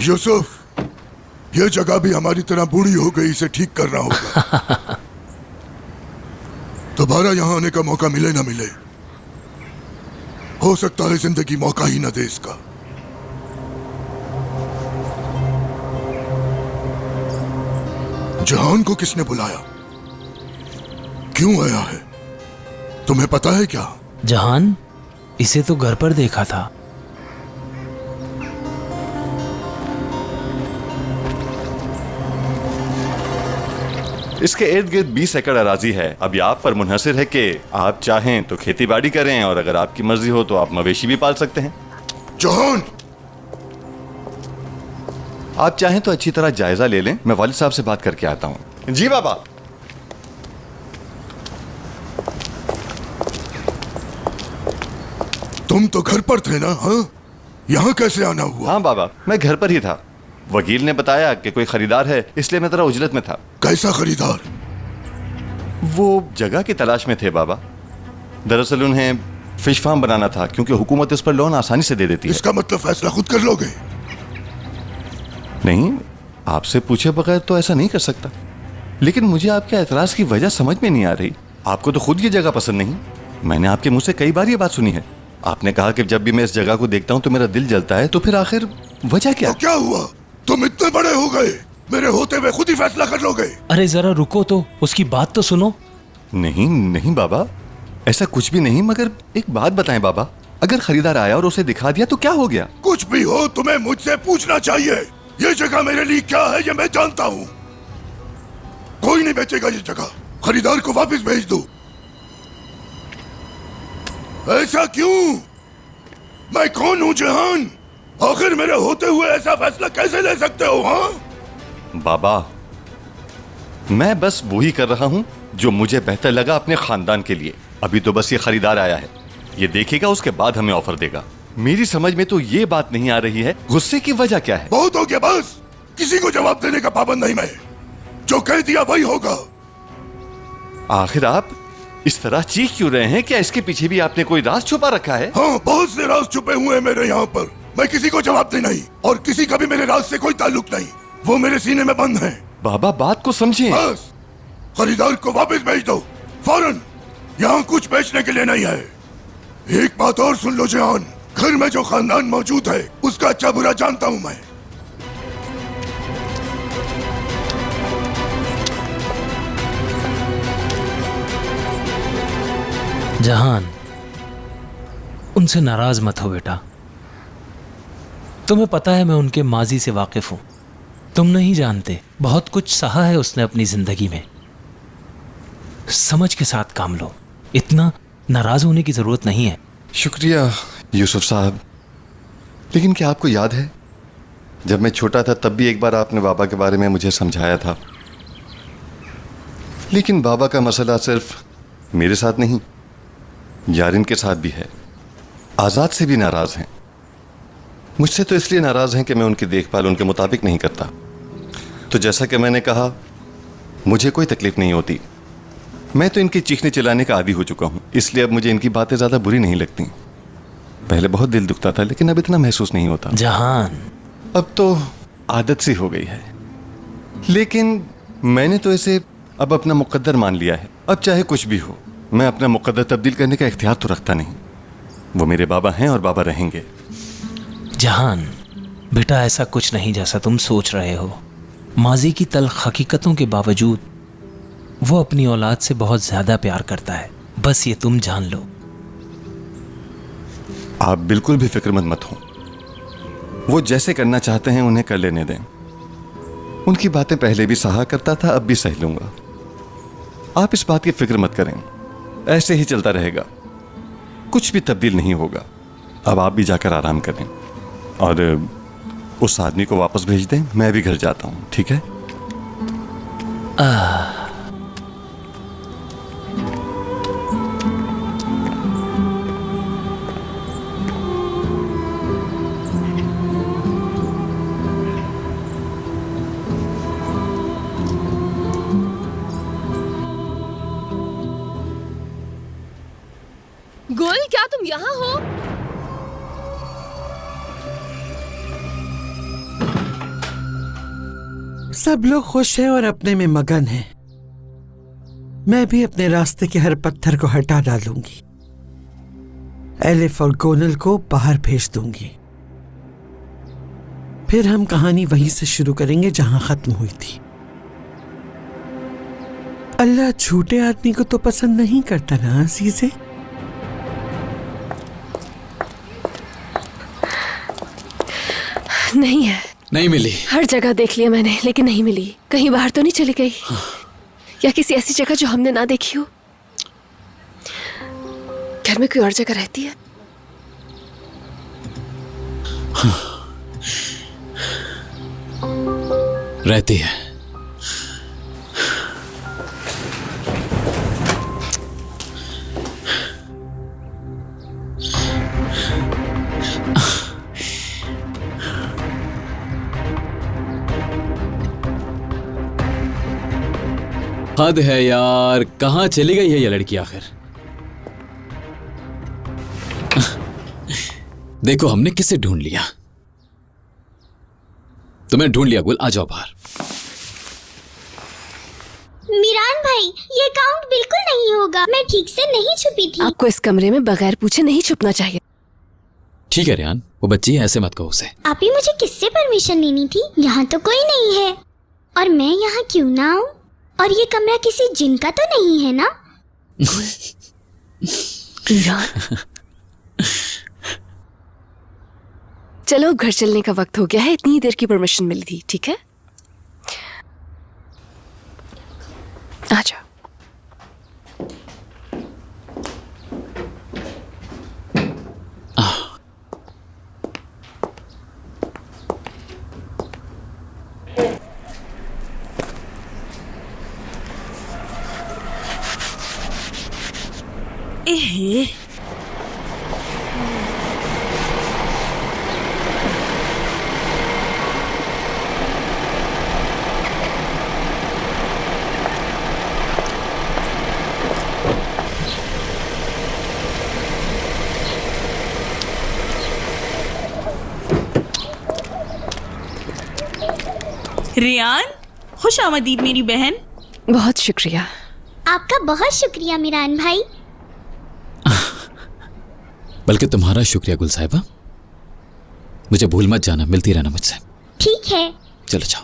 यूसुफ, ये जगह भी हमारी तरह बूढ़ी हो गई, इसे ठीक करना होगा। दोबारा यहां आने का मौका मिले ना मिले, हो सकता है जिंदगी मौका ही न दे इसका। जहान को किसने बुलाया? क्यों आया है? तुम्हें पता है क्या? जहान, इसे तो घर पर देखा था। इसके इर्द गिर्द 20 एकड़ अराजी है। अब ये आप पर मुनहसिर है कि आप चाहें तो खेती बाड़ी करें, और अगर आपकी मर्जी हो तो आप मवेशी भी पाल सकते हैं। जहान, आप चाहें तो अच्छी तरह जायजा ले लें। मैं वालिद साहब से बात करके आता हूं। जी बाबा। तुम तो घर पर थे ना? हाँ, यहाँ कैसे आना हुआ? हाँ बाबा, मैं घर पर ही था। वकील ने बताया कि कोई खरीदार है, इसलिए मैं जरा उजरत में था। कैसा खरीदार? वो जगह की तलाश में थे बाबा। दरअसल उन्हें फिश फार्म बनाना था, क्योंकि हुकूमत उस पर लोन आसानी से दे देती है। इसका मतलब फैसला खुद कर लोगे? नहीं, आपसे पूछे बगैर तो ऐसा नहीं कर सकता। लेकिन मुझे आपके एतराज की वजह समझ में नहीं आ रही। आपको तो खुद ये जगह पसंद नहीं। मैंने आपके मुंह से कई बार ये बात सुनी है। आपने कहा कि जब भी मैं इस जगह को देखता हूं तो मेरा दिल जलता है। तो फिर आखिर वजह क्या? तो क्या हुआ? तुम इतने बड़े हो गए, मेरे होते हुए खुद ही फैसला कर लोगे? अरे जरा रुको तो, उसकी बात तो सुनो। नहीं नहीं बाबा, ऐसा कुछ भी नहीं। मगर एक बात बताएं बाबा, अगर खरीदार आया और उसे दिखा दिया तो क्या हो गया? कुछ भी हो, तुम्हें मुझसे पूछना चाहिए। ये जगह मेरे लिए क्या है ये मैं जानता हूँ। कोई नहीं बेचेगा ये जगह। खरीदार को वापस भेज दो। ऐसा क्यों? मैं कौन हूँ जहान? आखिर मेरे होते हुए ऐसा फैसला कैसे ले सकते हो? हाँ बाबा, मैं बस वही कर रहा हूं जो मुझे बेहतर लगा अपने खानदान के लिए। अभी तो बस ये खरीदार आया है, ये देखेगा, उसके बाद हमें ऑफर देगा। मेरी समझ में तो ये बात नहीं आ रही है, गुस्से की वजह क्या है? बहुत हो गया बस। किसी को जवाब देने का पाबंद नहीं मैं। जो कह दिया वही होगा। आखिर आप इस तरह चीख क्यों रहे हैं? क्या इसके पीछे भी आपने कोई राज छुपा रखा है? हाँ, बहुत से राज छुपे हुए हैं मेरे यहाँ पर। मैं किसी को जवाब दे नहीं, और किसी का भी मेरे राज से कोई ताल्लुक नहीं। वो मेरे सीने में बंद है। बाबा, बात को समझें। बस खरीदार को वापस भेज दो फौरन। यहाँ कुछ बेचने के लिए नहीं है। एक बात और सुन लो जहान, घर में जो खानदान मौजूद है उसका अच्छा बुरा जानता हूँ मैं। जहान, उनसे नाराज मत हो बेटा। तुम्हें पता है मैं उनके माजी से वाकिफ हूं। तुम नहीं जानते, बहुत कुछ सहा है उसने अपनी जिंदगी में। समझ के साथ काम लो, इतना नाराज होने की जरूरत नहीं है। शुक्रिया यूसुफ साहब। लेकिन क्या आपको याद है, जब मैं छोटा था तब भी एक बार आपने बाबा के बारे में मुझे समझाया था। लेकिन बाबा का मसला सिर्फ मेरे साथ नहीं, यारिन के साथ भी है। आज़ाद से भी नाराज हैं। मुझसे तो इसलिए नाराज हैं कि मैं उनकी देखभाल उनके मुताबिक नहीं करता। तो जैसा कि मैंने कहा, मुझे कोई तकलीफ नहीं होती। मैं तो इनके चीखने चिल्लाने का आदी हो चुका हूं, इसलिए अब मुझे इनकी बातें ज्यादा बुरी नहीं लगती। पहले बहुत दिल दुखता था, लेकिन अब इतना महसूस नहीं होता। जहान, अब तो आदत सी हो गई है। लेकिन मैंने तो इसे अब अपना मुकद्दर मान लिया है। अब चाहे कुछ भी हो, मैं अपना मुकद्दर तब्दील करने का इख्तियार तो रखता नहीं। वो मेरे बाबा हैं और बाबा रहेंगे। जहान बेटा, ऐसा कुछ नहीं जैसा तुम सोच रहे हो। माजी की तल्ख हकीकतों के बावजूद वो अपनी औलाद से बहुत ज्यादा प्यार करता है। बस ये तुम जान लो। आप बिल्कुल भी फिक्रमंद मत हो। वो जैसे करना चाहते हैं उन्हें कर लेने दें। उनकी बातें पहले भी सहा करता था, अब भी सह लूंगा। आप इस बात की फिक्र मत करें, ऐसे ही चलता रहेगा, कुछ भी तब्दील नहीं होगा। अब आप भी जाकर आराम करें और उस आदमी को वापस भेज दें। मैं भी घर जाता हूं, ठीक है? गुल, क्या तुम यहाँ हो? सब लोग खुश हैं और अपने में मगन हैं। मैं भी अपने रास्ते के हर पत्थर को हटा डालूंगी। एलिफ और गोनल को बाहर भेज दूंगी। फिर हम कहानी वहीं से शुरू करेंगे जहां खत्म हुई थी। अल्लाह झूठे आदमी को तो पसंद नहीं करता ना अजीज़े। नहीं है। नहीं मिली। हर जगह देख लिया मैंने, लेकिन नहीं मिली। कहीं बाहर तो नहीं चली गई? या किसी ऐसी जगह जो हमने ना देखी हो? घर में कोई और जगह रहती है? रहती है। हद है यार, कहां चली गई है ये लड़की आखिर? देखो हमने किसे ढूंढ लिया। तुम्हें ढूंढ लिया गुल, आ जाओ बाहर। मिरान भाई, ये काउंट बिल्कुल नहीं होगा। मैं ठीक से नहीं छुपी थी। आपको इस कमरे में बगैर पूछे नहीं छुपना चाहिए। ठीक है रियान, वो बच्ची है, ऐसे मत कहो उसे। आप ही मुझे किससे परमिशन लेनी थी? यहाँ तो कोई नहीं है और मैं यहाँ क्यों ना आऊँ? और ये कमरा किसी जिन का तो नहीं है ना? चलो घर चलने का वक्त हो गया है। इतनी देर की परमिशन मिली थी, ठीक है? आ जाओ। रियान, खुश आमदीद मेरी बहन। बहुत शुक्रिया। आपका बहुत शुक्रिया मिरान भाई। बल्कि तुम्हारा शुक्रिया गुल साहिबा। मुझे भूल मत जाना, मिलती रहना मुझसे। ठीक है। चलो जाओ।